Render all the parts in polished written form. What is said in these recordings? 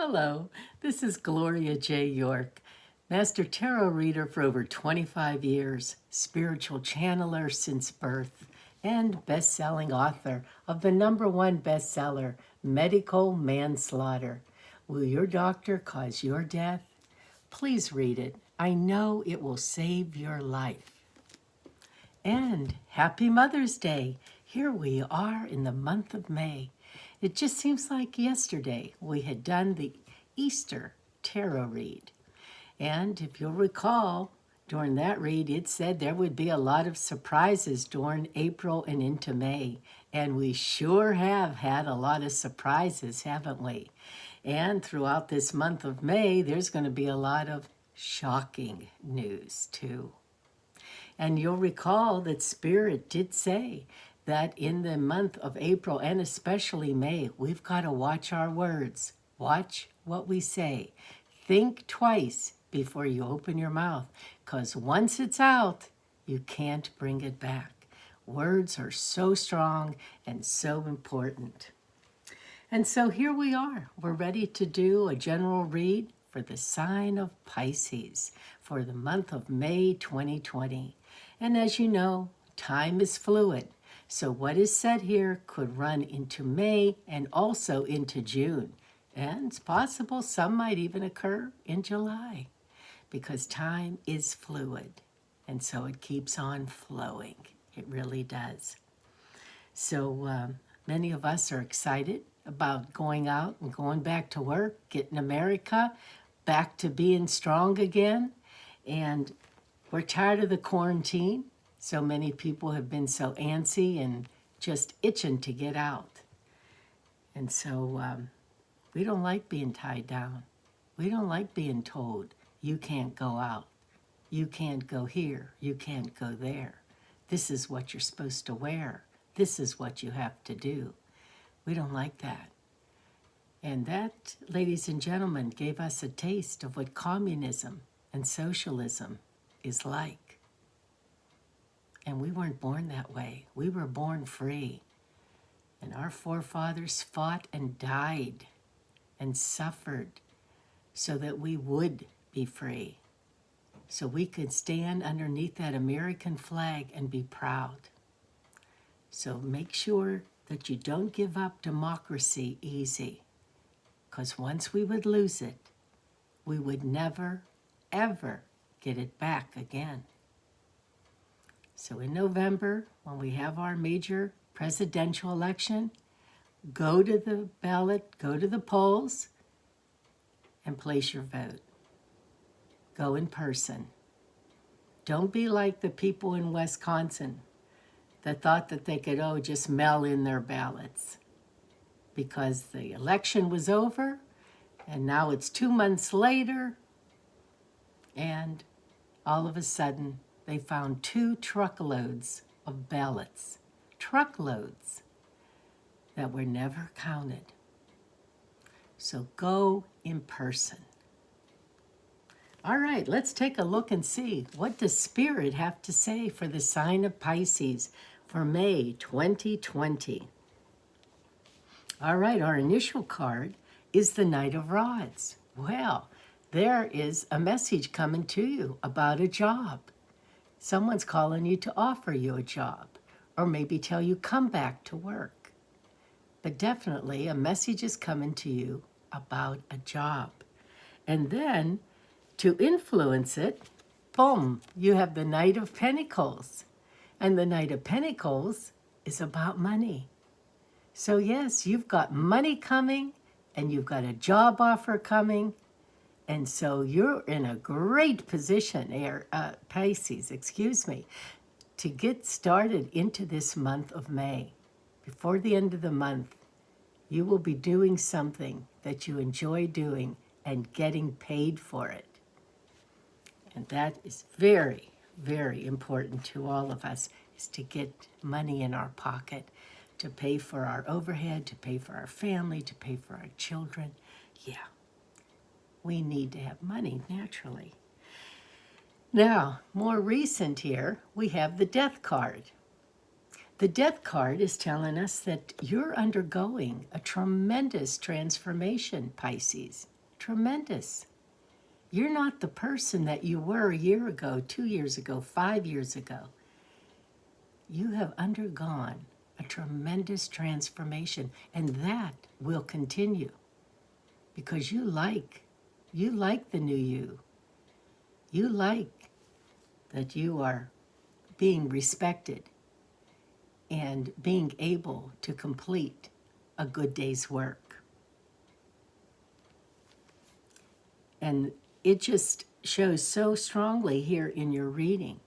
Hello, this is Gloria J. York, Master Tarot Reader for over 25 years, spiritual channeler since birth, and best-selling author of the #1 bestseller, Medical Manslaughter. Will your doctor cause your death? Please read it. I know it will save your life. And happy Mother's Day. Here we are in the month of May. It just seems like yesterday we had done the Easter tarot read. And if you'll recall, during that read, it said there would be a lot of surprises during April and into May. And we sure have had a lot of surprises, haven't we? And throughout this month of May, there's going to be a lot of shocking news, too. And you'll recall that Spirit did say that in the month of April and especially May, we've got to watch our words. Watch what we say. Think twice before you open your mouth, because once it's out, you can't bring it back. Words are so strong and so important. And so here we are. We're ready to do a general read for the sign of Pisces for the month of May 2020. And as you know, time is fluid. So what is said here could run into May and also into June. And it's possible some might even occur in July because time is fluid. And so it keeps on flowing. It really does. So many of us are excited about going out and going back to work, getting America back to being strong again. And we're tired of the quarantine. So many people have been so antsy and just itching to get out. And so we don't like being tied down. We don't like being told, you can't go out. You can't go here. You can't go there. This is what you're supposed to wear. This is what you have to do. We don't like that. And that, ladies and gentlemen, gave us a taste of what communism and socialism is like. And we weren't born that way. We were born free. And our forefathers fought and died and suffered so that we would be free. So we could stand underneath that American flag and be proud. So make sure that you don't give up democracy easy. Because once we would lose it, we would never, ever get it back again. So in November, when we have our major presidential election, go to the ballot, go to the polls, and place your vote. Go in person. Don't be like the people in Wisconsin that thought that they could, just mail in their ballots. Because the election was over, and now it's 2 months later, and all of a sudden, they found 2 truckloads of ballots, truckloads, that were never counted. So go in person. All right, let's take a look and see what does Spirit have to say for the sign of Pisces for May 2020. All right, our initial card is the Knight of Rods. Well, there is a message coming to you about a job. Someone's calling you to offer you a job, or maybe tell you come back to work. But definitely a message is coming to you about a job. And then to influence it, boom, you have the Knight of Pentacles. And the Knight of Pentacles is about money. So yes, you've got money coming and you've got a job offer coming. And so you're in a great position, Pisces, to get started into this month of May. Before the end of the month, you will be doing something that you enjoy doing and getting paid for it. And that is very, very important to all of us, is to get money in our pocket to pay for our overhead, to pay for our family, to pay for our children. Yeah. We need to have money, naturally. Now, more recent here, we have the Death card. The Death card is telling us that you're undergoing a tremendous transformation, Pisces. Tremendous. You're not the person that you were a year ago, 2 years ago, 5 years ago. You have undergone a tremendous transformation, and that will continue because you like the new you. You like that you are being respected and being able to complete a good day's work. And it just shows so strongly here in your reading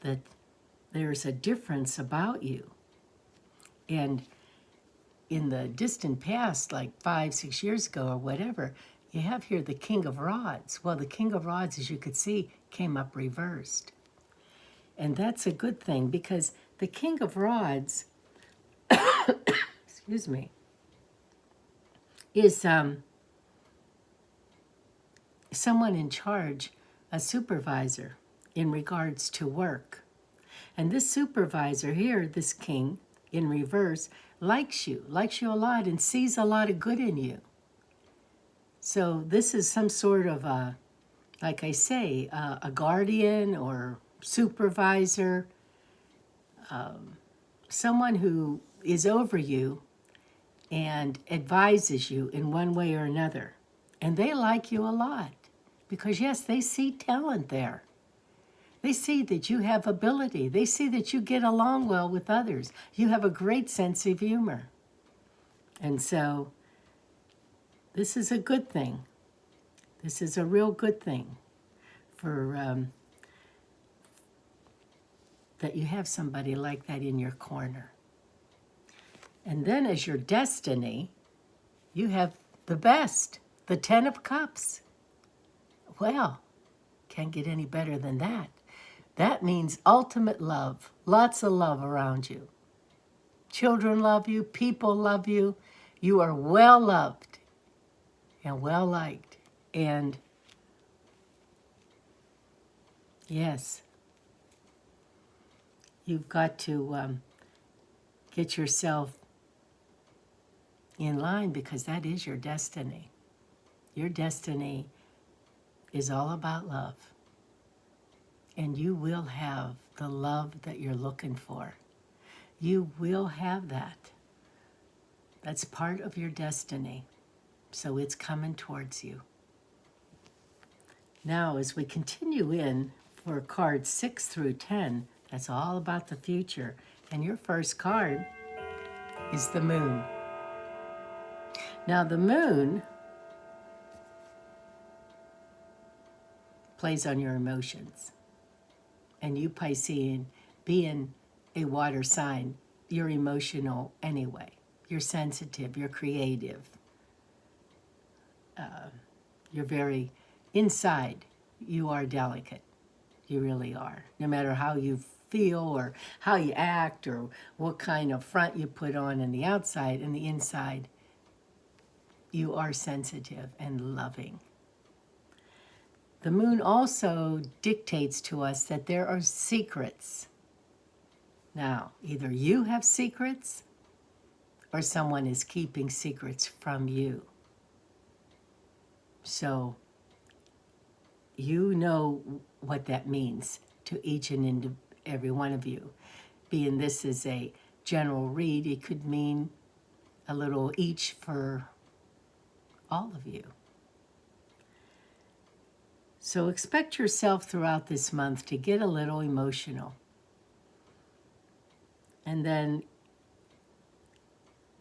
that there's a difference about you. And in the distant past, like 5, 6 years ago or whatever, you have here the King of Rods. Well, the King of Rods, as you could see, came up reversed. And that's a good thing because the King of Rods, excuse me, is someone in charge, a supervisor in regards to work. And this supervisor here, this king in reverse, likes you a lot and sees a lot of good in you. So this is some sort of a, like I say, a guardian or supervisor, someone who is over you and advises you in one way or another. And they like you a lot because, yes, they see talent there. They see that you have ability. They see that you get along well with others. You have a great sense of humor. And so this is a good thing. This is a real good thing for that you have somebody like that in your corner. And then as your destiny, you have the best, the 10 of Cups. Well, can't get any better than that. That means ultimate love, lots of love around you. Children love you, people love you. You are well loved and well liked. And yes, you've got to get yourself in line because that is your destiny. Your destiny is all about love. And you will have the love that you're looking for. You will have that. That's part of your destiny. So it's coming towards you. Now, as we continue in for cards 6 through 10, that's all about the future. And your first card is the Moon. Now, the Moon plays on your emotions. And you, Piscean, being a water sign, you're emotional anyway. You're sensitive, you're creative. You're very inside. You are delicate. You really are. No matter how you feel or how you act or what kind of front you put on the outside and the inside, you are sensitive and loving. The Moon also dictates to us that there are secrets. Now, either you have secrets or someone is keeping secrets from you. So, you know what that means to each and every one of you. Being this is a general read, it could mean a little each for all of you. So expect yourself throughout this month to get a little emotional. And then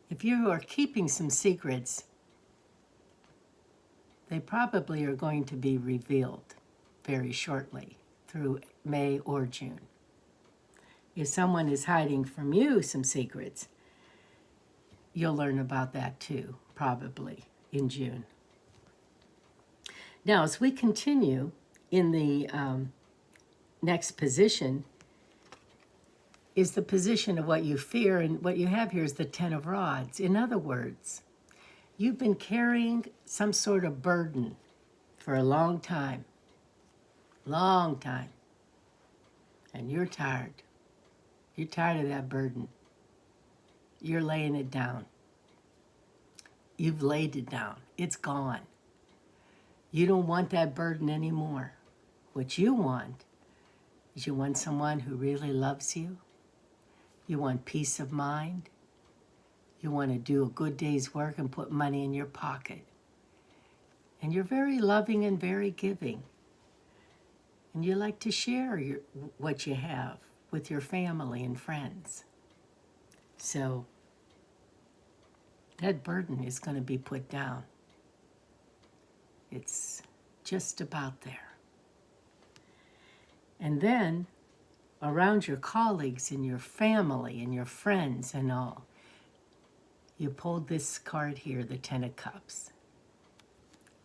if you are keeping some secrets, they probably are going to be revealed very shortly through May or June. If someone is hiding from you some secrets, you'll learn about that too, probably in June. Now, as we continue in the next position, is the position of what you fear, and what you have here is the 10 of Rods. In other words, you've been carrying some sort of burden for a long time, and you're tired. You're tired of that burden. You're laying it down. You've laid it down. It's gone. You don't want that burden anymore. What you want is you want someone who really loves you. You want peace of mind. You want to do a good day's work and put money in your pocket. And you're very loving and very giving. And you like to share what you have with your family and friends. So that burden is going to be put down. It's just about there. And then around your colleagues and your family and your friends and all, you pulled this card here, the Ten of Cups.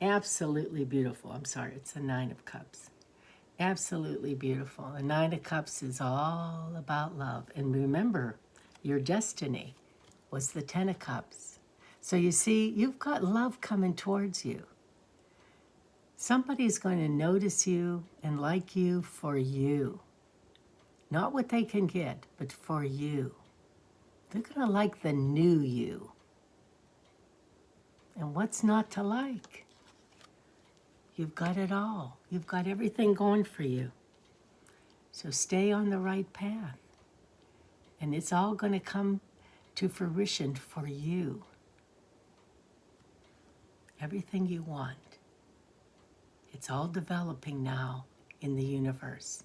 Absolutely beautiful. I'm sorry, it's the Nine of Cups. Absolutely beautiful. The Nine of Cups is all about love. And remember, your destiny was the Ten of Cups. So you see, you've got love coming towards you. Somebody's going to notice you and like you for you. Not what they can get, but for you. They're going to like the new you. And what's not to like? You've got it all. You've got everything going for you. So stay on the right path. And it's all going to come to fruition for you. Everything you want. It's all developing now in the universe.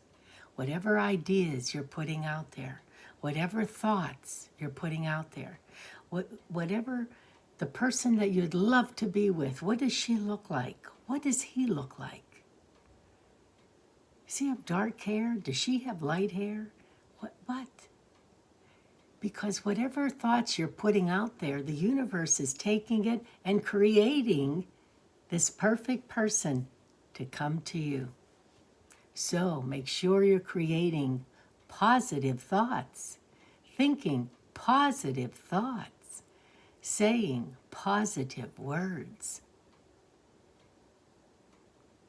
Whatever ideas you're putting out there, whatever thoughts you're putting out there, whatever the person that you'd love to be with, what does she look like? What does he look like? Does he have dark hair? Does she have light hair? What? Because whatever thoughts you're putting out there, the universe is taking it and creating this perfect person to come to you. So make sure you're creating positive thoughts, thinking positive thoughts, saying positive words.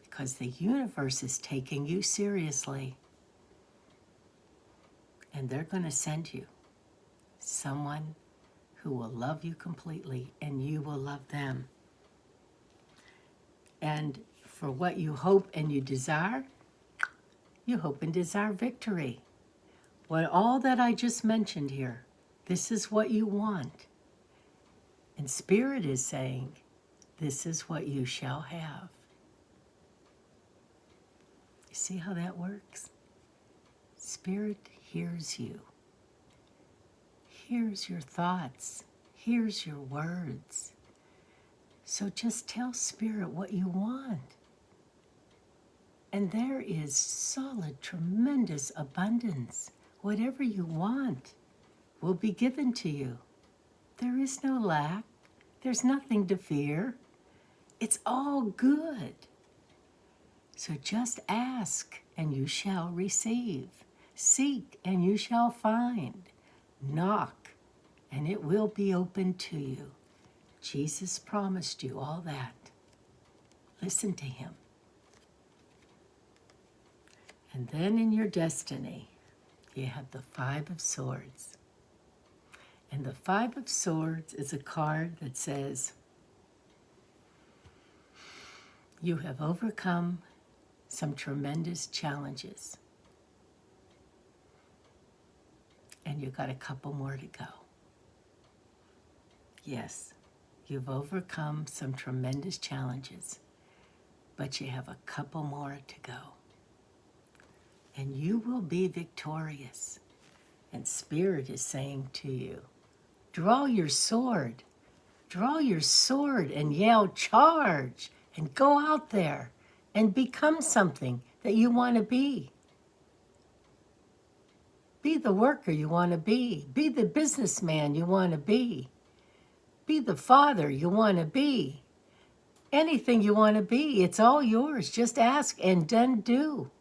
Because the universe is taking you seriously. And they're going to send you someone who will love you completely and you will love them. And for what you hope and you desire, you hope and desire victory. All that I just mentioned here, this is what you want. And Spirit is saying, this is what you shall have. You see how that works? Spirit hears you. Hears your thoughts. Hears your words. So just tell Spirit what you want. And there is solid, tremendous abundance. Whatever you want will be given to you. There is no lack. There's nothing to fear. It's all good. So just ask and you shall receive. Seek and you shall find. Knock and it will be open to you. Jesus promised you all that. Listen to him. And then in your destiny, you have the Five of Swords. And the Five of Swords is a card that says, you have overcome some tremendous challenges. And you've got a couple more to go. Yes, you've overcome some tremendous challenges, but you have a couple more to go. And you will be victorious. And Spirit is saying to you, draw your sword. Draw your sword and yell, charge, and go out there and become something that you want to be. Be the worker you want to be. Be the businessman you want to be. Be the father you want to be. Anything you want to be, it's all yours. Just ask and then do.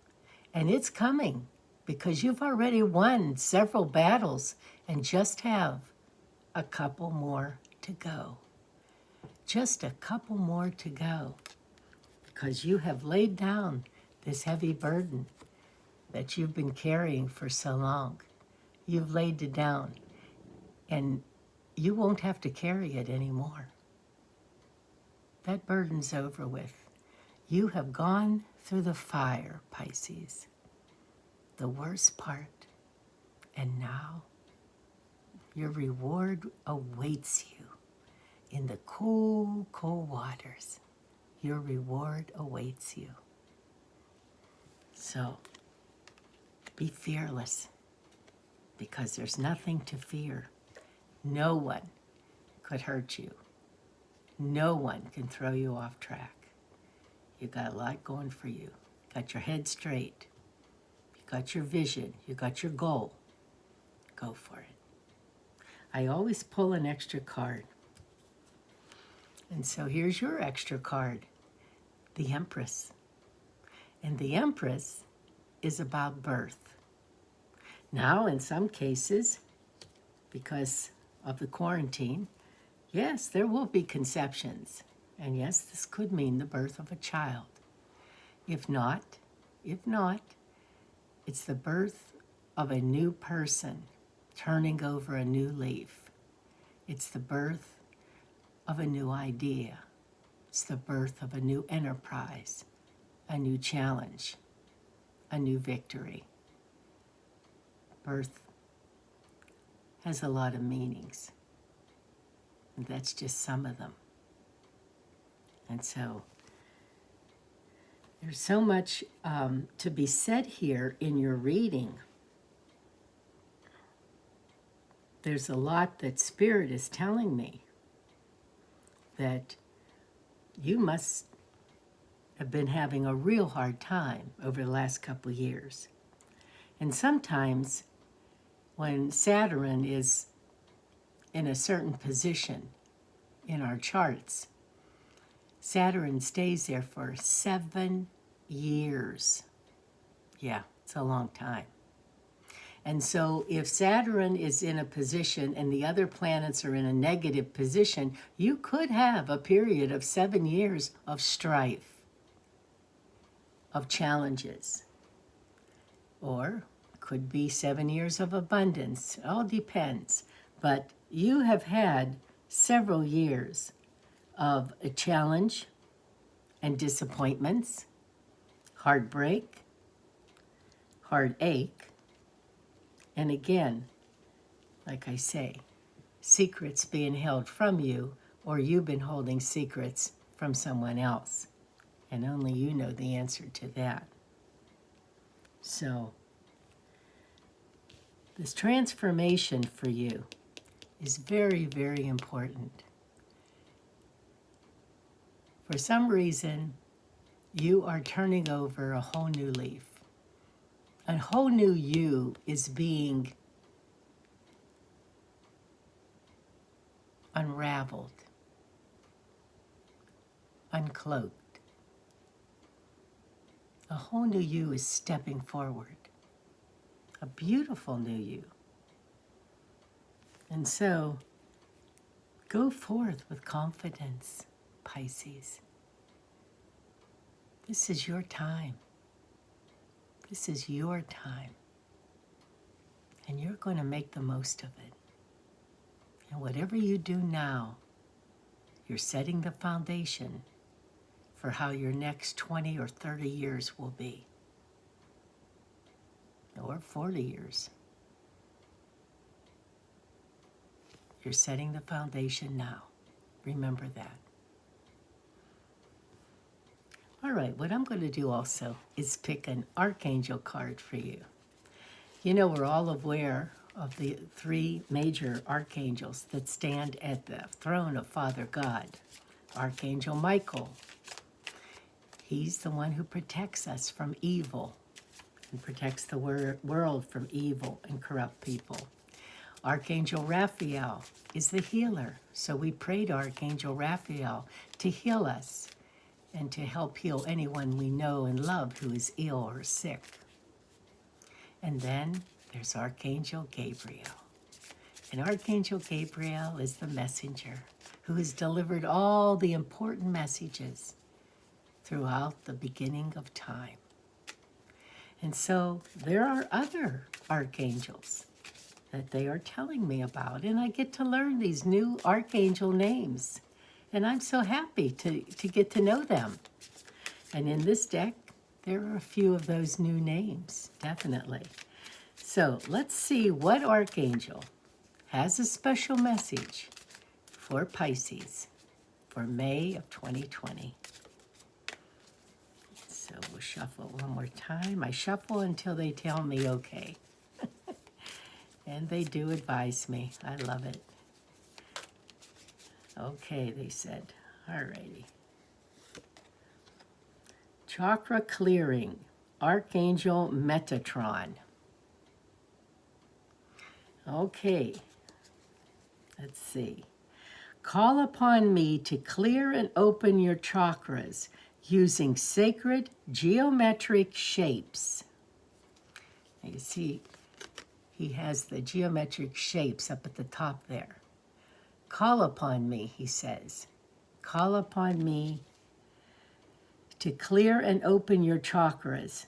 And it's coming because you've already won several battles and just have a couple more to go. Just a couple more to go because you have laid down this heavy burden that you've been carrying for so long. You've laid it down, and you won't have to carry it anymore. That burden's over with. You have gone through the fire, Pisces, the worst part, and now your reward awaits you in the cool, cool waters. Your reward awaits you. So, be fearless, because there's nothing to fear. No one could hurt you. No one can throw you off track. You got a lot going for you. Got your head straight. You got your vision. You got your goal. Go for it. I always pull an extra card. And so here's your extra card, the Empress. And the Empress is about birth. Now, in some cases, because of the quarantine, yes, there will be conceptions. And yes, this could mean the birth of a child. If not, it's the birth of a new person turning over a new leaf. It's the birth of a new idea. It's the birth of a new enterprise, a new challenge, a new victory. Birth has a lot of meanings. And that's just some of them. And so there's so much to be said here in your reading. There's a lot that Spirit is telling me that you must have been having a real hard time over the last couple of years. And sometimes when Saturn is in a certain position in our charts, Saturn stays there for 7 years. Yeah, it's a long time. And so if Saturn is in a position and the other planets are in a negative position, you could have a period of 7 years of strife, of challenges. Or could be 7 years of abundance. It all depends. But you have had several years of a challenge and disappointments, heartbreak, heartache, and again, like I say, secrets being held from you, or you've been holding secrets from someone else, and only you know the answer to that. So, this transformation for you is very, very important. For some reason, you are turning over a whole new leaf. A whole new you is being unraveled, uncloaked. A whole new you is stepping forward. A beautiful new you. And so, go forth with confidence, Pisces. This is your time. This is your time. And you're going to make the most of it. And whatever you do now, you're setting the foundation for how your next 20 or 30 years will be. Or 40 years. You're setting the foundation now. Remember that. All right, what I'm going to do also is pick an archangel card for you. You know, we're all aware of the 3 major archangels that stand at the throne of Father God. Archangel Michael. He's the one who protects us from evil and protects the world from evil and corrupt people. Archangel Raphael is the healer. So we pray to Archangel Raphael to heal us and to help heal anyone we know and love who is ill or sick. And then there's Archangel Gabriel. And Archangel Gabriel is the messenger who has delivered all the important messages throughout the beginning of time. And so there are other archangels that they are telling me about. And I get to learn these new archangel names. And I'm so happy to get to know them. And in this deck, there are a few of those new names, definitely. So let's see what archangel has a special message for Pisces for May of 2020. So we'll shuffle one more time. I shuffle until they tell me okay. And they do advise me. I love it. Okay, they said. Alrighty. Chakra clearing, Archangel Metatron. Okay, let's see. Call upon me to clear and open your chakras using sacred geometric shapes. You see, he has the geometric shapes up at the top there. Call upon me, he says. Call upon me to clear and open your chakras.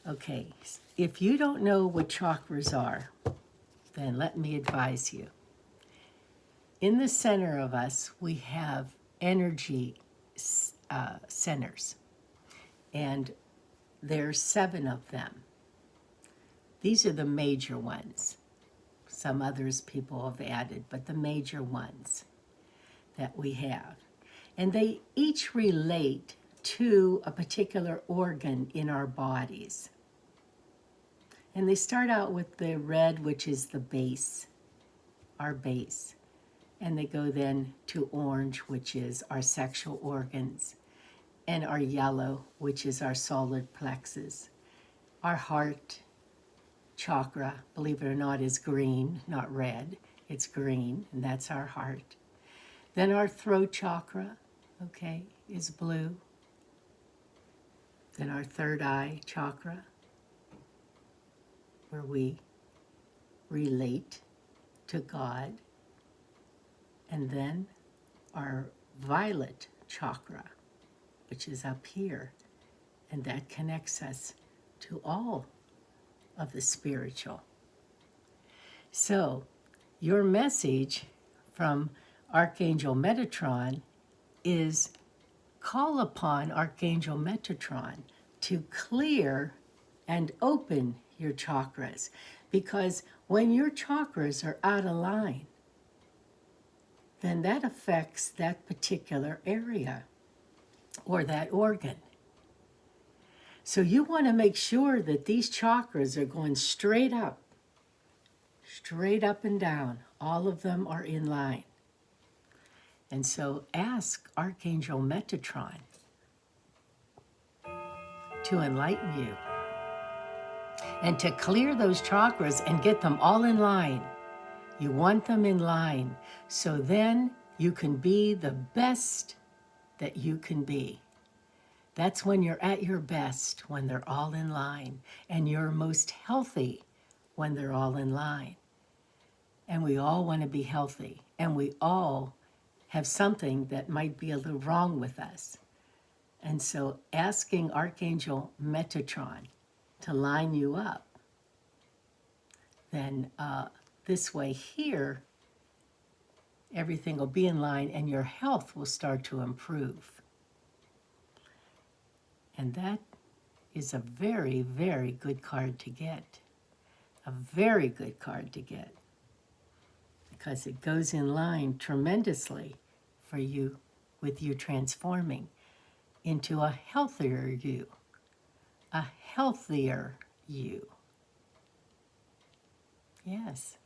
Okay, if you don't know what chakras are, then let me advise you. In the center of us, we have energy centers, and there's 7 of them. These are the major ones. Some others people have added, but the major ones that we have. And they each relate to a particular organ in our bodies. And they start out with the red, which is the base, our base. And they go then to orange, which is our sexual organs, and our yellow, which is our solar plexus. Our heart chakra, believe it or not, is green, not red. It's green, and that's our heart. Then our throat chakra, okay, is blue. Then our third eye chakra, where we relate to God. And then our violet chakra, which is up here, and that connects us to all of the spiritual. So your message from Archangel Metatron is call upon Archangel Metatron to clear and open your chakras, because when your chakras are out of line, then that affects that particular area or that organ. So you want to make sure that these chakras are going straight up and down. All of them are in line. And so ask Archangel Metatron to enlighten you and to clear those chakras and get them all in line. You want them in line, so then you can be the best that you can be. That's when you're at your best, when they're all in line, and you're most healthy when they're all in line. And we all want to be healthy, and we all have something that might be a little wrong with us. And so asking Archangel Metatron to line you up, then this way here, everything will be in line and your health will start to improve. And that is a very, very good card to get. A very good card to get. Because it goes in line tremendously for you, with you transforming into a healthier you. A healthier you. Yes.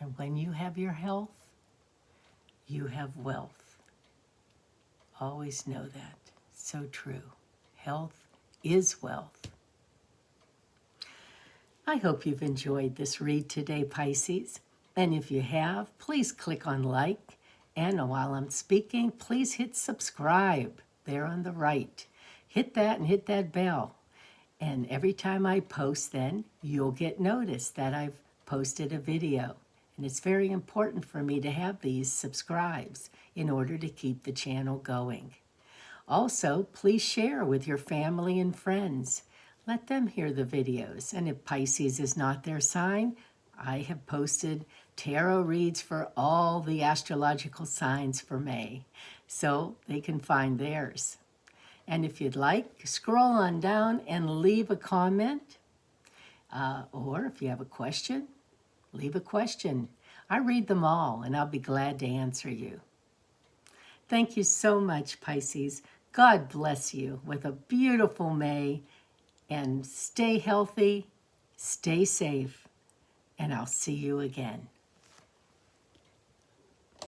And when you have your health, you have wealth. Always know that. So true. Health is wealth. I hope you've enjoyed this read today, Pisces. And if you have, please click on like. And while I'm speaking, please hit subscribe there on the right. Hit that and hit that bell. And every time I post, then you'll get notice that I've posted a video. And it's very important for me to have these subscribes in order to keep the channel going. Also, please share with your family and friends. Let them hear the videos. And if Pisces is not their sign, I have posted tarot reads for all the astrological signs for May, so they can find theirs. And if you'd like, scroll on down and leave a comment, or if you have a question, leave a question. I read them all, and I'll be glad to answer you. Thank you so much, Pisces. God bless you with a beautiful May, and stay healthy, stay safe, and I'll see you again.